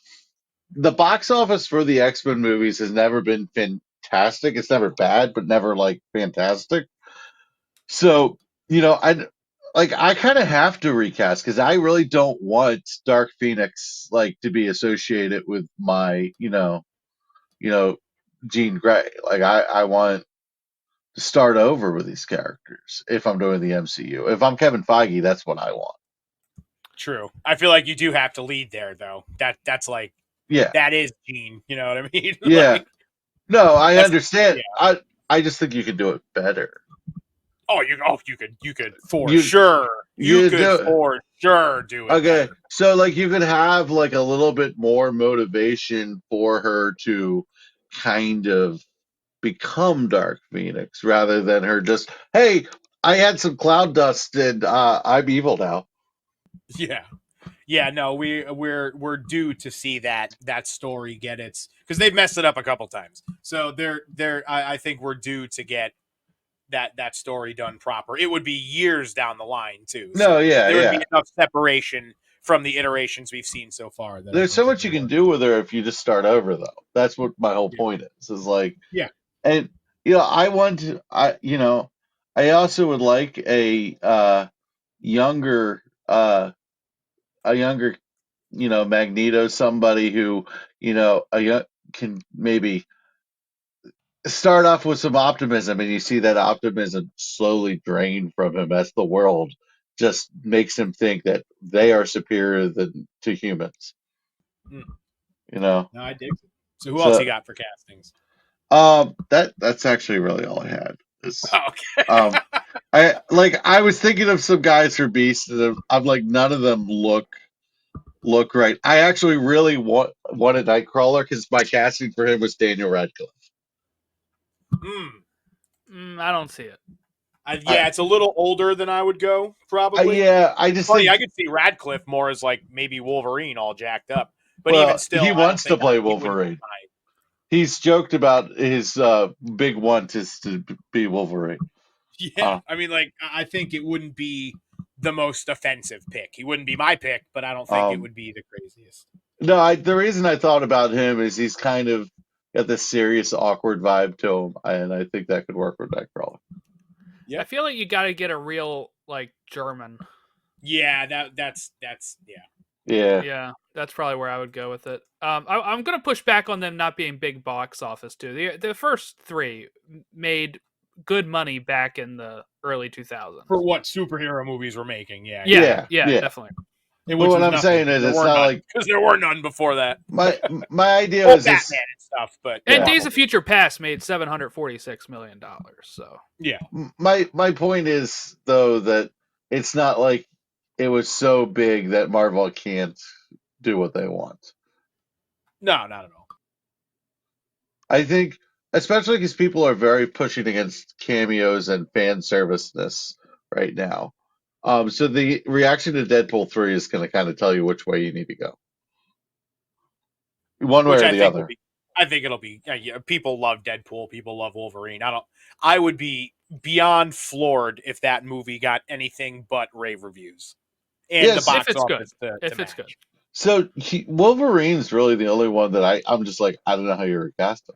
the box office for the X-Men movies has never been fantastic. It's never bad, but never like fantastic. So, I kind of have to recast because I really don't want Dark Phoenix like to be associated with my, you know, Jean Grey. Like I want to start over with these characters if I'm doing the MCU. If I'm Kevin Feige, that's what I want. True. I feel like you do have to lead there, though. That's like Yeah. that is Gene. You know what I mean? Yeah. Like No, I that's understand. yeah. I just think you can do it better. You could for You sure. You you could do for sure do it okay. better. So like you could have like a little bit more motivation for her to kind of become Dark Phoenix rather than her just, hey, I had some cloud dust and I'm evil now. Yeah. Yeah, no, we're due to see that story get its because they've messed it up a couple times. So I think we're due to get that story done proper. It would be years down the line too. No, So yeah, there would be yeah. enough separation from the iterations we've seen so far that I There's so think it much you will can work. do with her if you just start over though. That's what my whole Yeah. point is like, Yeah. and I want to I also would like younger a younger Magneto, somebody who a young, can maybe start off with some optimism, and you see that optimism slowly drain from him as the world just makes him think that they are superior to humans. Mm. You know, No, I dig it. So who else you so got for castings? that's actually really all I had. Is Okay. um, I was thinking of some guys for Beast, and I'm like none of them look right. I actually really wanted Nightcrawler because my casting for him was Daniel Radcliffe. Hmm. I don't see it. I, Yeah, it's a little older than I would go, probably. yeah, I It's just funny, I think, could see Radcliffe more as like maybe Wolverine all jacked up. But even well, still, he I don't wants to think play he wouldn't be Wolverine. my He's joked about his big want is to be Wolverine. yeah. I mean, like I think it wouldn't be the most offensive pick. He wouldn't be my pick, but I don't think it Um, would be the craziest. no, the reason I thought about him is he's kind of got this serious, awkward vibe to him, and I think that could work with Nightcrawler. I Yeah. feel like you got to get a real like German. Yeah, that's yeah. Yeah. Yeah, that's probably where I would go with it. I'm gonna push back on them not being big box office too. The first three made good money back in the early 2000s. For what superhero movies we're making, yeah, yeah. Yeah, Yeah, yeah, yeah. definitely. In But which what was I'm nothing saying because is, there it's were not none like because there were none before that. my idea Well, was Batman this. and stuff, but And Yeah, Days of Marvel. Future Past made $746 million. So Yeah. my point is though that it's not like it was so big that Marvel can't do what they want. No, not at all. I think, especially because people are very pushing against cameos and fan serviceness right now. So the reaction to Deadpool 3 is going to kind of tell you which way you need to go, one way Which or I the think will other. be. I think it'll be. Yeah, people love Deadpool. People love Wolverine. I don't. I would be beyond floored if that movie got anything but rave reviews and the Yes, if box it's good, office to if it's good. match. So Wolverine's really the only one that I'm just like, I don't know how you recast him.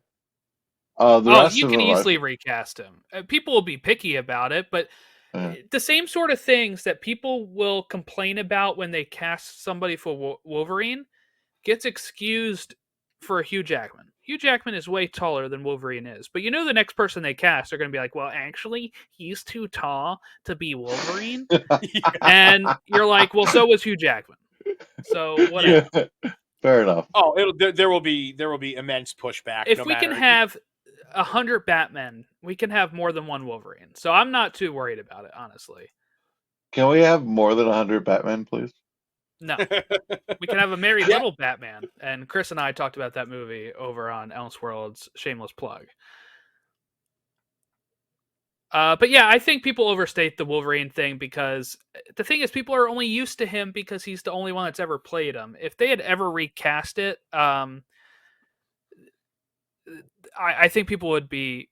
The Oh, rest you of can them, easily recast him. People will be picky about it, but the same sort of things that people will complain about when they cast somebody for Wolverine gets excused for Hugh Jackman. Hugh Jackman is way taller than Wolverine is, but the next person they cast are going to be like, well, actually, he's too tall to be Wolverine, and you're like, well, so was Hugh Jackman, so whatever. Fair enough. Oh, there will be immense pushback. If No we can matter. have 100 Batmen, we can have more than one Wolverine, so I'm not too worried about it, honestly. Can we have more than 100 Batman, please? No. We can have a Merry Yeah. Little Batman, and Chris and I talked about that movie over on Elseworlds. Shameless plug. But yeah, I think people overstate the Wolverine thing because the thing is, people are only used to him because he's the only one that's ever played him. If they had ever recast it, I think people would be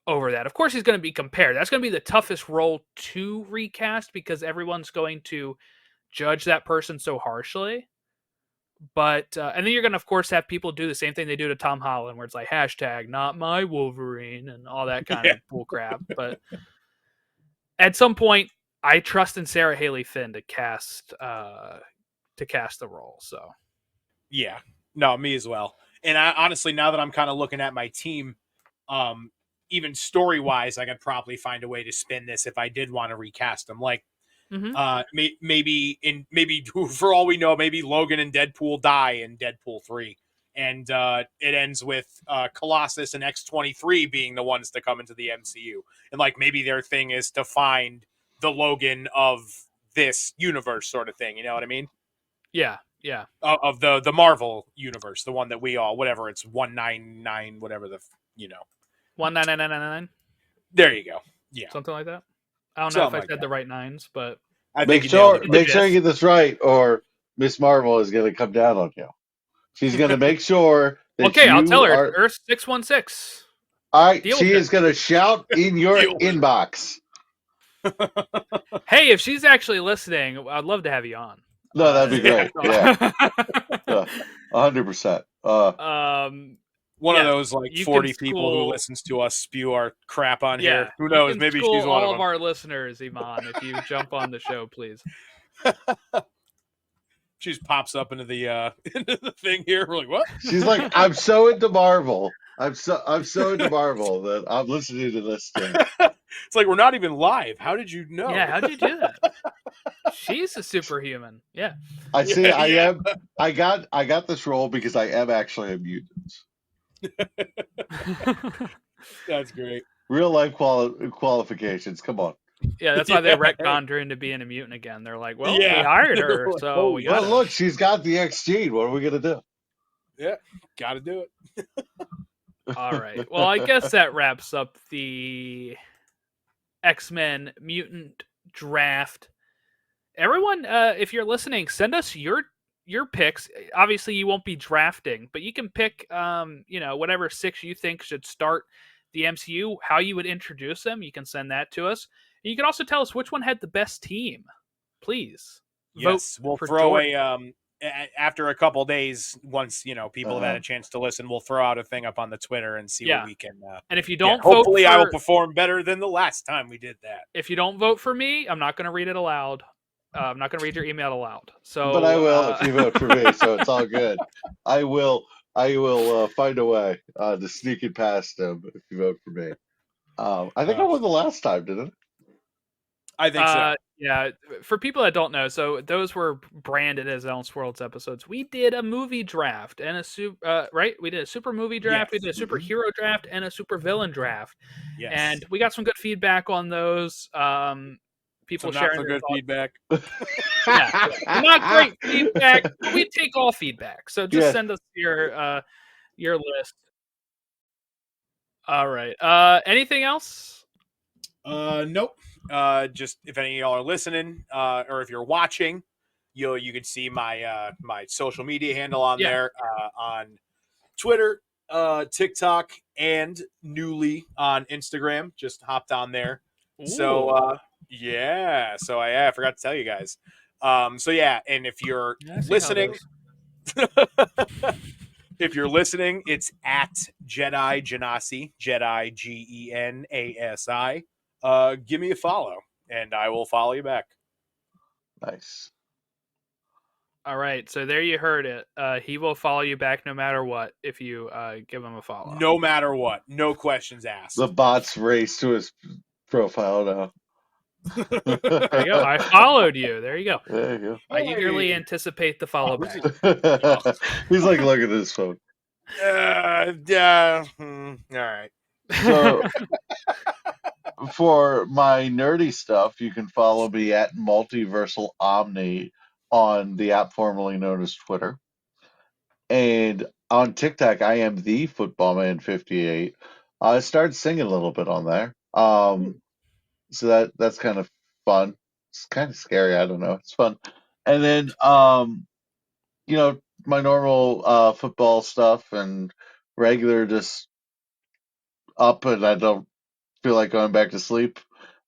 over that. Of course, he's going to be compared. That's going to be the toughest role to recast because everyone's going to judge that person so harshly. But and then you're gonna of course have people do the same thing they do to Tom Holland, where it's like hashtag not my Wolverine and all that kind of bull crap. But at some point, I trust in Sarah Haley Finn to cast the role. So Yeah, no, me as well. And I honestly, now that I'm kind of looking at my team, even story wise, I could probably find a way to spin this if I did want to recast them. Like, maybe for all we know, maybe Logan and Deadpool die in Deadpool 3, and it ends with Colossus and X-23 being the ones to come into the MCU, and like maybe their thing is to find the Logan of this universe, sort of thing. You know what I mean? yeah. Of the Marvel universe, the one that we all, whatever it's 199, whatever 19999. There you go. Yeah, Something like that. I don't know something if I like said that. the right nines, but I Make think you nailed sure it. make sure you get this right, or Miss Marvel is going to come down on you. She's going to make sure that okay, I'll tell you her it's are. Earth 616. All right, Deal she with is going to shout in your Deal with it. inbox. Hey, if she's actually listening, I'd love to have you on. No, that'd be great. Yeah, 100%. One yeah, of those like you 40 can people who school- listens to us spew our crap on Yeah, here. Who you knows? can Maybe school she's one all of of them. our listeners, Iman, if you jump on the show, please. She just pops up into the into the thing here. We're like, what? She's like, I'm so into Marvel. I'm so into Marvel that I'm listening to this thing. It's like we're not even live. How did you know? Yeah, how'd you do that? She's a superhuman. Yeah. I see. Yeah. I got this role because I am actually a mutant. That's great. Real life qualifications. Come on. Yeah, that's why they retconned her into being a mutant again. They're like, well, we Yeah. hired her, Like, so oh, we Well, got look, she's got the X gene. What are we gonna do? Yeah, gotta do it. All right. Well, I guess that wraps up the X-Men Mutant Draft. Everyone, if you're listening, send us your picks. Obviously, you won't be drafting, but you can pick, whatever 6 you think should start the MCU. How you would introduce them, you can send that to us. And you can also tell us which one had the best team. Please Yes, we'll for throw Jordan. after a couple days. Once people have had a chance to listen, we'll throw out a thing up on the Twitter and see what we can. And if you don't vote, hopefully I will perform better than the last time we did that. If you don't vote for me, I'm not going to read it aloud. I'm not going to read your email aloud. So, but I will if you vote for me. So it's all good. I will find a way to sneak it past them if you vote for me. I think I won the last time, didn't I? I think so. Yeah, for people that don't know, so those were branded as Elseworlds episodes. We did a movie draft and right? We did a super movie draft, we did a superhero draft, and a super villain draft. Yes. And we got some good feedback on those. People some sharing not so good feedback. Yeah, not great feedback. But we take all feedback, so just send us your list. All right. Anything else? Nope. Just if any of y'all are listening, or if you're watching, you can see my my social media handle on there, on Twitter, TikTok, and newly on Instagram. Just hopped on there. Ooh. So so I forgot to tell you guys. So yeah, and if you're Yeah, I see how it listening, is. if you're listening, it's at Jedi Genasi, Jedi Genasi. Give me a follow, and I will follow you back. Nice. All right, so there you heard it. He will follow you back no matter what if you give him a follow. No matter what, no questions asked. The bots race to his profile now. There you go. I followed you. There you go. There you I eagerly Hey. anticipate the follow back. go. He's like, look at his phone. All right. So for my nerdy stuff, you can follow me at Multiversal Omni on the app formerly known as Twitter. And on TikTok, I am the Footballman58. I started singing a little bit on there. So that's kind of fun. It's kind of scary, I don't know. It's fun. And then my normal football stuff and regular just up and I don't feel like going back to sleep.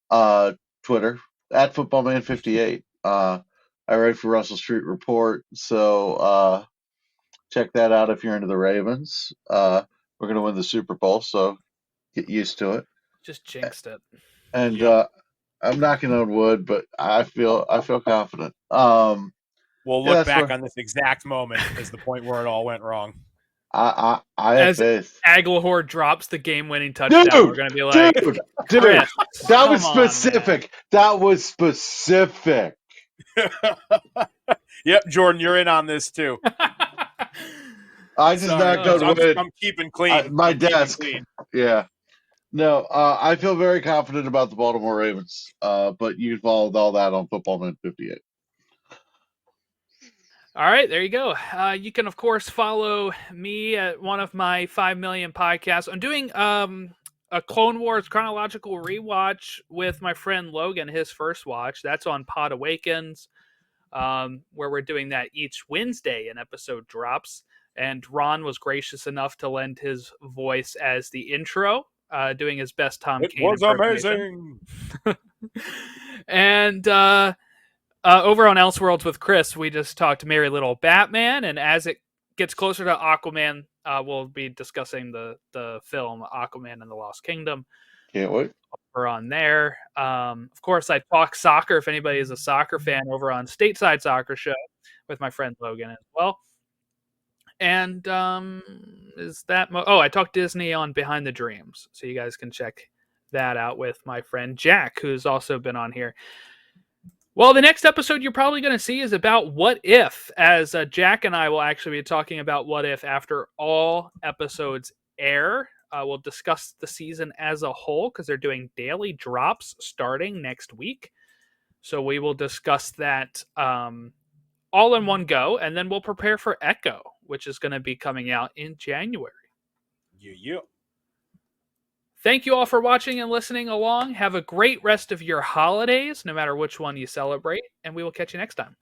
Twitter at Footballman58. I write for Russell Street Report, so check that out if you're into the Ravens. We're gonna win the Super Bowl, so get used to it. Just jinxed it. And Yep. I'm knocking on wood, but I feel confident. We'll Yeah, look that's back where on this exact moment as the point where it all went wrong. I have As faith. Aguilar drops the game-winning touchdown, we're going to be like, Dude, Chris, that was come on, man." specific. That was specific. Yep, Jordan, you're in on this too. I just Sorry, knocked on wood. I'm keeping clean. My I'm keeping desk. clean. Yeah. No, I feel very confident about the Baltimore Ravens. But you can follow all that on Footballman58. All right, there you go. You can, of course, follow me at one of my 5 million podcasts. I'm doing a Clone Wars chronological rewatch with my friend Logan, his first watch. That's on Pod Awakens, where we're doing that each Wednesday. An episode drops. And Ron was gracious enough to lend his voice as the intro, doing his best Tom It Kane was impersonation. amazing. And over on Elseworlds with Chris, we just talked Merry Little Batman, and as it gets closer to Aquaman, we'll be discussing the film Aquaman and the Lost Kingdom. Can't wait. Over on there. Of course, I talk soccer if anybody is a soccer fan over on Stateside Soccer Show with my friend Logan as well. And is that I talked Disney on Behind the Dreams, so you guys can check that out with my friend Jack, who's also been on here. Well, the next episode you're probably going to see is about What If, as Jack and I will actually be talking about What If after all episodes air. We'll discuss the season as a whole because they're doing daily drops starting next week. So we will discuss that all in one go, and then we'll prepare for Echo, which is going to be coming out in January. Yeah. Thank you all for watching and listening along. Have a great rest of your holidays, no matter which one you celebrate, and we will catch you next time.